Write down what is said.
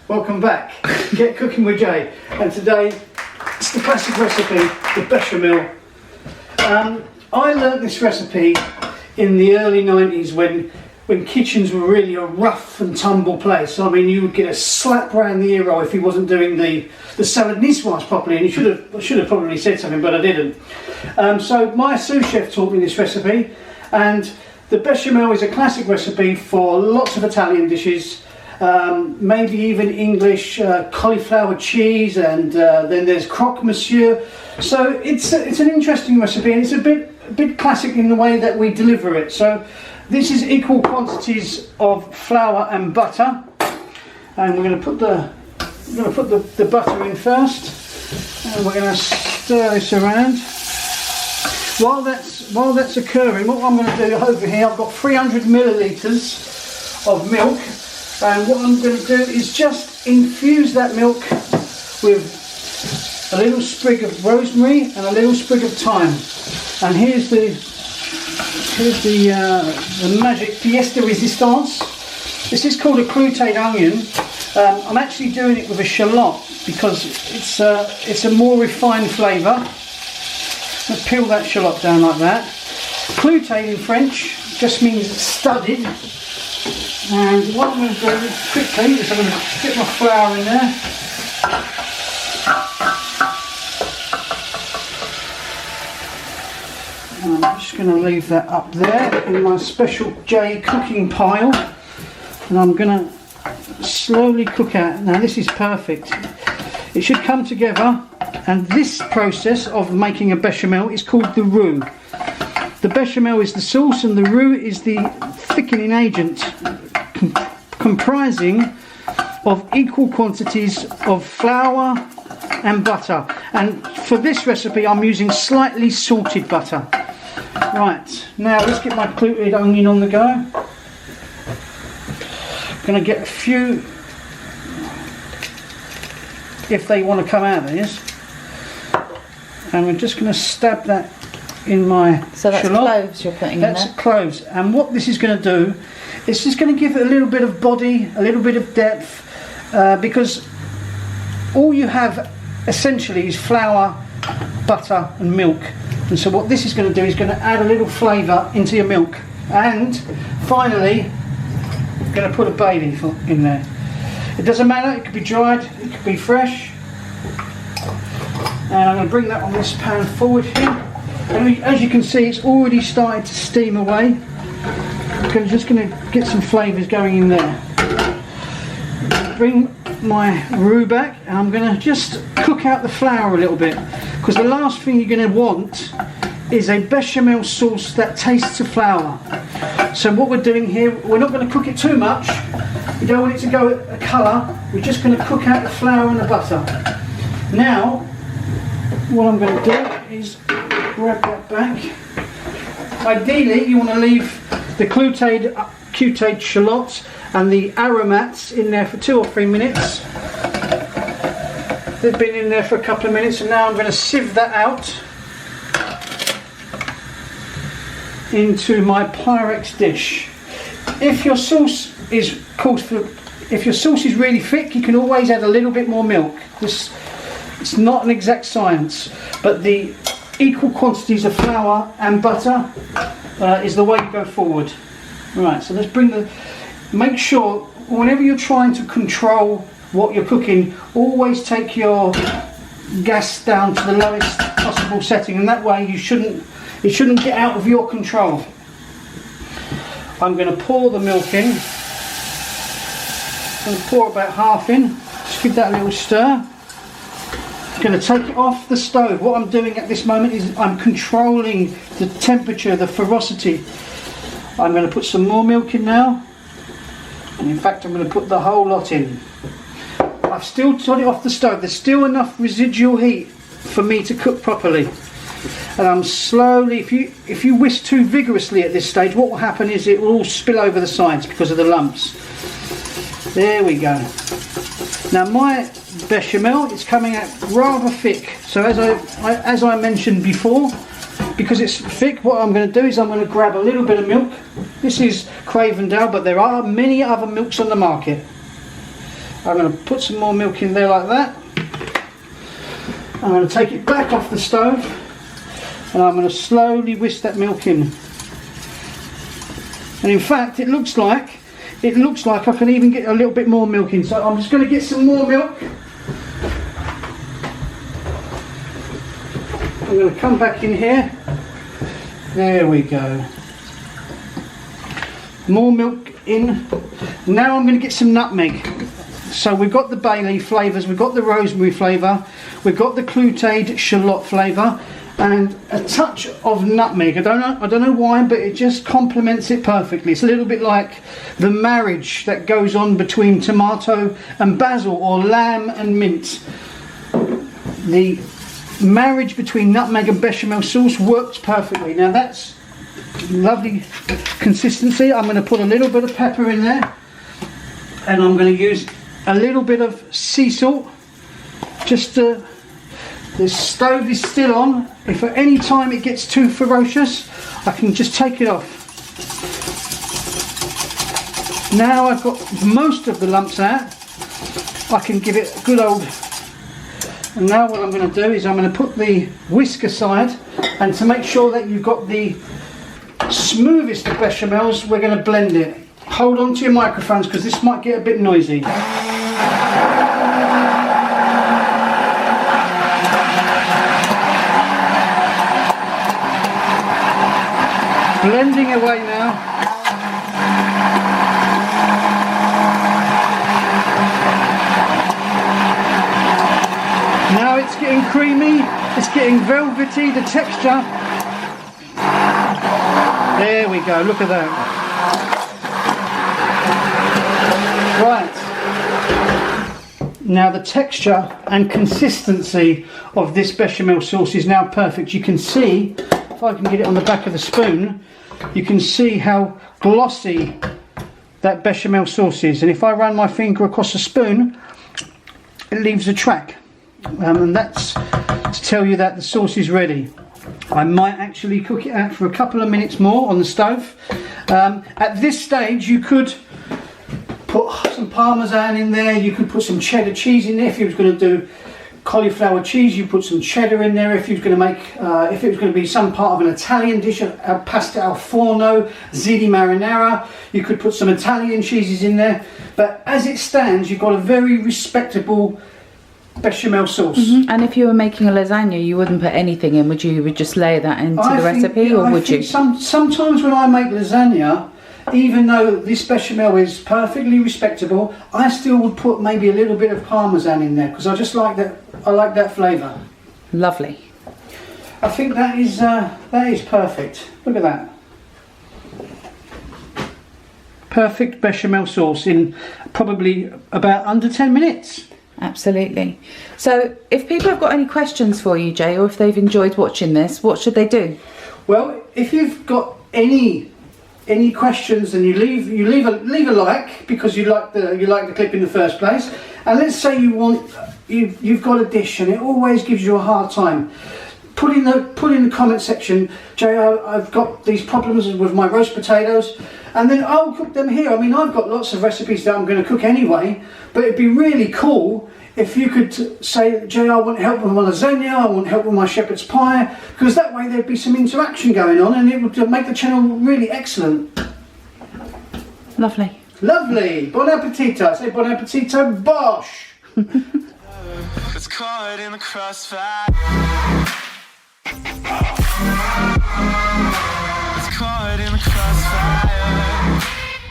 Welcome back. Get Cooking with Jay. And today, it's the classic recipe, the bechamel. I learnt this recipe in the early 90s when kitchens were really a rough and tumble place. I mean, you would get a slap round the ear if he wasn't doing the salad niçoise properly, and I should have probably said something, but I didn't. So my sous chef taught me this recipe, and the bechamel is a classic recipe for lots of Italian dishes. Maybe even English cauliflower cheese, and then there's croque monsieur. So it's an interesting recipe, and it's a bit classic in the way that we deliver it. So this is equal quantities of flour and butter, and we're going to put the butter in first, and we're going to stir this around. While that's occurring, what I'm going to do over here, I've got 300 millilitres of milk. And what I'm going to do is just infuse that milk with a little sprig of rosemary and a little sprig of thyme. And here's the magic pièce de résistance. This is called a cloutade onion. I'm actually doing it with a shallot because it's a more refined flavour. Let's peel that shallot down like that. Cloutade in French just means studded. And what I'm going to do quickly is I'm going to dip my flour in there. And I'm just going to leave that up there in my special J cooking pile. And I'm going to slowly cook out. Now this is perfect. It should come together, and this process of making a bechamel is called the roux. The bechamel is the sauce and the roux is the thickening agent, comprising of equal quantities of flour and butter. And for this recipe I'm using slightly salted butter. Right, now let's get my clouted onion on the go. I'm going to get a few, if they want to come out of this, and we're just going to stab that in my So that's shallot. cloves you're putting in there? That's cloves, and what this is going to do, it's just going to give it a little bit of body, a little bit of depth, because all you have essentially is flour, butter and milk. And so what this is going to do is going to add a little flavour into your milk. And finally, I'm going to put a bay leaf in there. It doesn't matter, it could be dried, it could be fresh. And I'm going to bring that on this pan forward here. And as you can see, it's already started to steam away. I'm just going to get some flavours going in there. Bring my roux back, and I'm going to just cook out the flour a little bit, because the last thing you're going to want is a bechamel sauce that tastes of flour. So what we're doing here, we're not going to cook it too much. We don't want it to go a colour. We're just going to cook out the flour and the butter. Now, what I'm going to do is grab that back. Ideally, you want to leave the cloutade shallots and the aromats in there for 2 or 3 minutes. They've been in there for a couple of minutes, and now I'm going to sieve that out into my Pyrex dish. If your sauce is really thick, you can always add a little bit more milk. It's not an exact science, but the equal quantities of flour and butter is the way to go forward. Right, so let's make sure whenever you're trying to control what you're cooking, always take your gas down to the lowest possible setting, and that way it shouldn't get out of your control. I'm going to pour the milk in. I'm going to pour about half in. Just give that a little stir. I'm going to take it off the stove. What I'm doing at this moment is I'm controlling the temperature, the ferocity. I'm going to put some more milk in now, and in fact I'm going to put the whole lot in. I've still got it off the stove. There's still enough residual heat for me to cook properly, and I'm slowly, if you whisk too vigorously at this stage, what will happen is it will all spill over the sides because of the lumps. There we go. Now my bechamel is coming out rather thick, so as I mentioned before, because it's thick, what I'm going to do is I'm going to grab a little bit of milk. This is Cravendale, but there are many other milks on the market. I'm going to put some more milk in there like that. I'm going to take it back off the stove and I'm going to slowly whisk that milk in. And in fact, it looks like I can even get a little bit more milk in. So I'm just going to get some more milk. I'm going to come back in here. There we go. More milk in. Now I'm going to get some nutmeg. So we've got the bay leaf flavours, we've got the rosemary flavour, we've got the cloutade shallot flavour, and a touch of nutmeg. I don't know why, but it just complements it perfectly. It's a little bit like the marriage that goes on between tomato and basil, or lamb and mint. The marriage between nutmeg and bechamel sauce works perfectly. Now that's lovely consistency. I'm going to put a little bit of pepper in there, and I'm going to use a little bit of sea salt. Just the stove is still on. If at any time it gets too ferocious, I can just take it off. Now I've got most of the lumps out, I can give it a good old. And now what I'm going to do is I'm going to put the whisk aside, and to make sure that you've got the smoothest of bechamels, we're going to blend it. Hold on to your microphones because this might get a bit noisy. Blending away now. Now it's getting creamy, it's getting velvety, the texture. There we go, look at that. Right. Now the texture and consistency of this bechamel sauce is now perfect. You can see, if I can get it on the back of the spoon, you can see how glossy that bechamel sauce is. And if I run my finger across the spoon, it leaves a track. And that's to tell you that the sauce is ready. I might actually cook it out for a couple of minutes more on the stove. At this stage you could put some parmesan in there, you could put some cheddar cheese in there. If you was going to do cauliflower cheese, you put some cheddar in there. If you was going to make, if it was going to be some part of an Italian dish, a pasta al forno, ziti marinara, you could put some Italian cheeses in there. But as it stands, you've got a very respectable bechamel sauce. And if you were making a lasagna, you wouldn't put anything in, would you? You would just layer that into the recipe, or would you? Sometimes when I make lasagna, even though this bechamel is perfectly respectable, I still would put maybe a little bit of parmesan in there because I just like that. I like that flavour. Lovely. I think that is perfect. Look at that. Perfect bechamel sauce in probably about under 10 minutes. Absolutely. So if people have got any questions for you, Jay, or if they've enjoyed watching this, what should they do? Well, if you've got any questions, and you leave a like because you like the clip in the first place, and let's say you've got a dish and it always gives you a hard time, put in the comment section, Jay, I've got these problems with my roast potatoes, and then I'll cook them here. I mean, I've got lots of recipes that I'm going to cook anyway, but it'd be really cool if you could say, Jay, I want help with my lasagna, I want help with my shepherd's pie, because that way there'd be some interaction going on and it would make the channel really excellent. Lovely. Lovely. Bon appetito. I say bon appetito, bosh. It's caught in the crossfire.